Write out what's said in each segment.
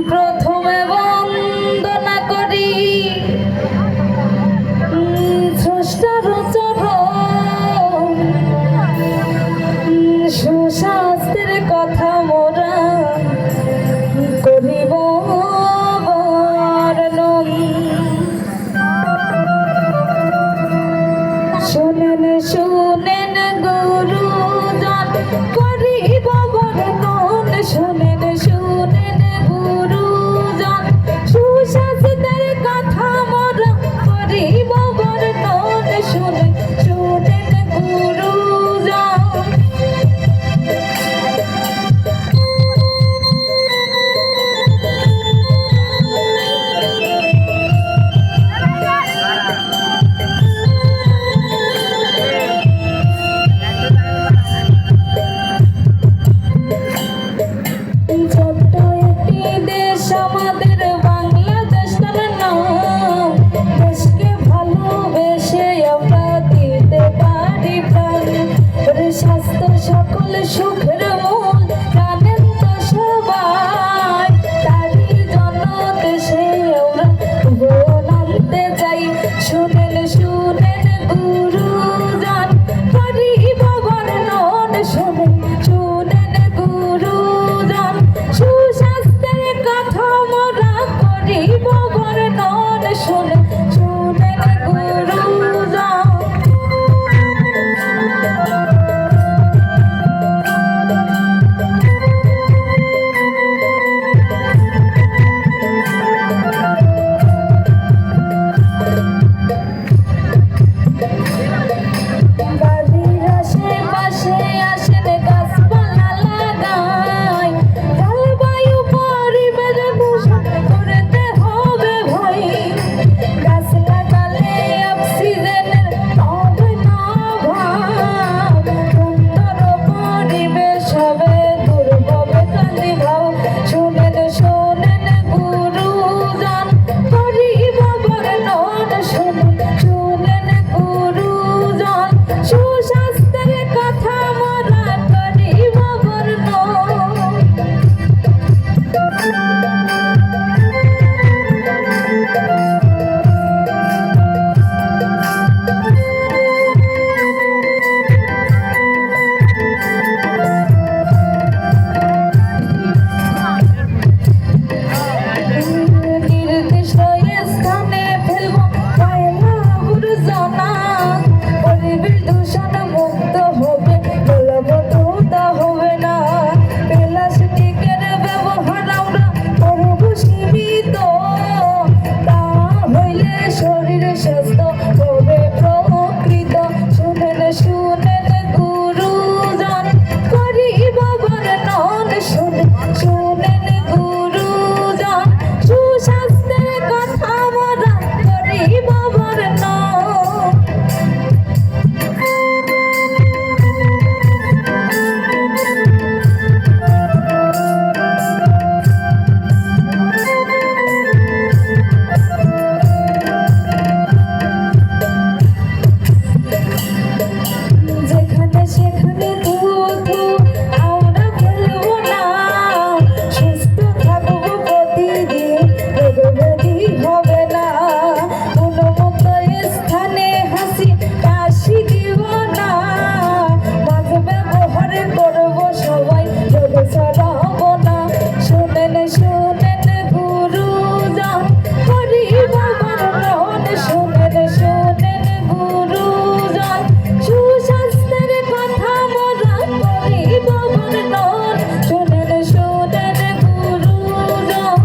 প্রথমে বন্দনা করি স্রষ্টার চরণ, সুশাস্ত্রের কথা মোরা করিব বর্ণন। শুনেন শুনেন গুরুজন করিব বর্ণন, শুনেন শুনেন গুরুজন সুশাস্ত্রের কথা মোরা করিব বর্ণন। শুনেন শুনেন গুরুজন। ছোট্ট একটি দেশ আমাদের বাংলাদেশের নাম, দেশকে ভালোবেসে আমরা দিতে পারি প্রাণ। স্বাস্থ্য সকল সুখের মূল, জানেন তো সবাই, তারই জন্য দেশে আমরা ভোট আনতে চাই। শুনেন শুনেন গুরুজন করিব বর্ণন, শুনেন শুনেন গুরুজন সুশাস্ত্রের কথা মোরা করিব বর্ণন। শুনেন শুনেন গুরুজন। বাড়ির আশেপাশে আসেন গাছপালা লাগাই, জলবায়ু পরিবেশ দূষণ করতে হবে ভাই। গাছ লাগালে অক্সিজেনের হবে না অভাব, সুন্দর পরিবেশ হবে, দূর হবে ক্লান্তি ভাব। শুনেন শুনেন গুরুজন করিব বর্ণন, শুনেন শুনেন গুরুজন সুশাস্ত্রের কথা মোরা করিব বর্ণন। নির্দিষ্ট স্থানে ফেলব ময়লা আবর্জনা, পরিবেশ দূষণ মুক্ত হবে, জলবদ্ধতা হবে না। প্লাস্টিকের ব্যবহার আমরা করব সীমিত, তা হইলে শরীর স্বাস্থ্য হবে প্রকৃত। শুনেন শুনেন গুরুজন করিব বর্ণন, শুনেন শুনেন গুরুজন সুশাস্ত্রের কথা মোরা করিব বর্ণন। যেখানে সেখানে থুতু আমরা ফেলব না, সুস্থ থাকবো প্রতিদিন, রোগ ব্যাধি হবে না। উন্মুক্ত স্থানে হাসি কাশি দিব না, মাছ ব্যবহার করব সবাই, রোগ ছড়াব না। শুনেন শুনেন গুরুজন করিব বর্ণন, শুনেন শুনেন গুরুজন সুশাস্ত্রের কথা মোরা করিব বর্ণন। শুনেন শুনেন গুরুজন।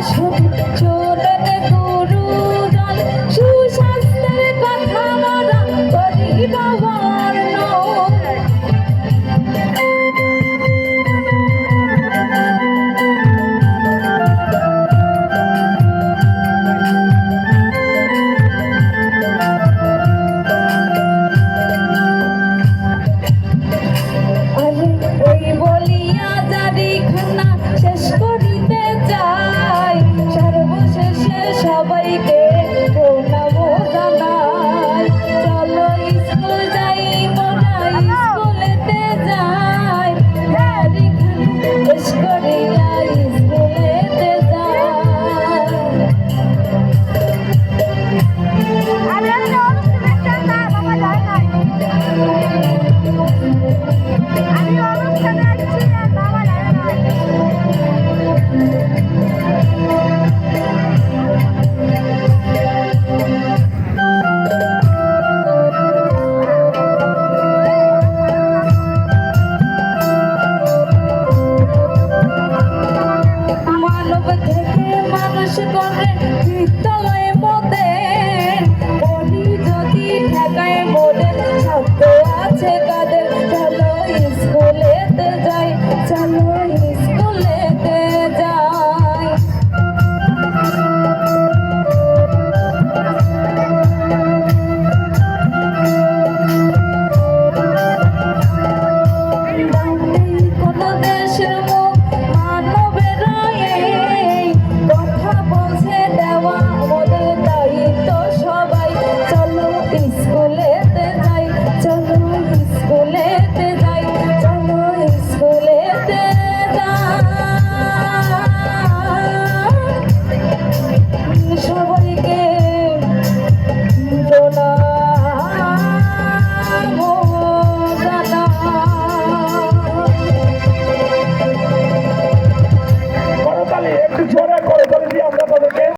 চলেন গুরুদল সুশাস্ত্রের কথা মোরা করিব বর্ণ আরে ওই বলিয়া জারিখানা শেষ করিতে যাই সর্বশেষে সবাইকে প্রণাম জানাই চলো স্কুল যাই মোরা স্কুলেতে যাই জারিখানা শেষ করিয়া স্কুলেতে যাই আমি অনুষ্ঠানে আসছি আর বাবা যায় না মানব থেকে মানুষ করে বিদ্যালয়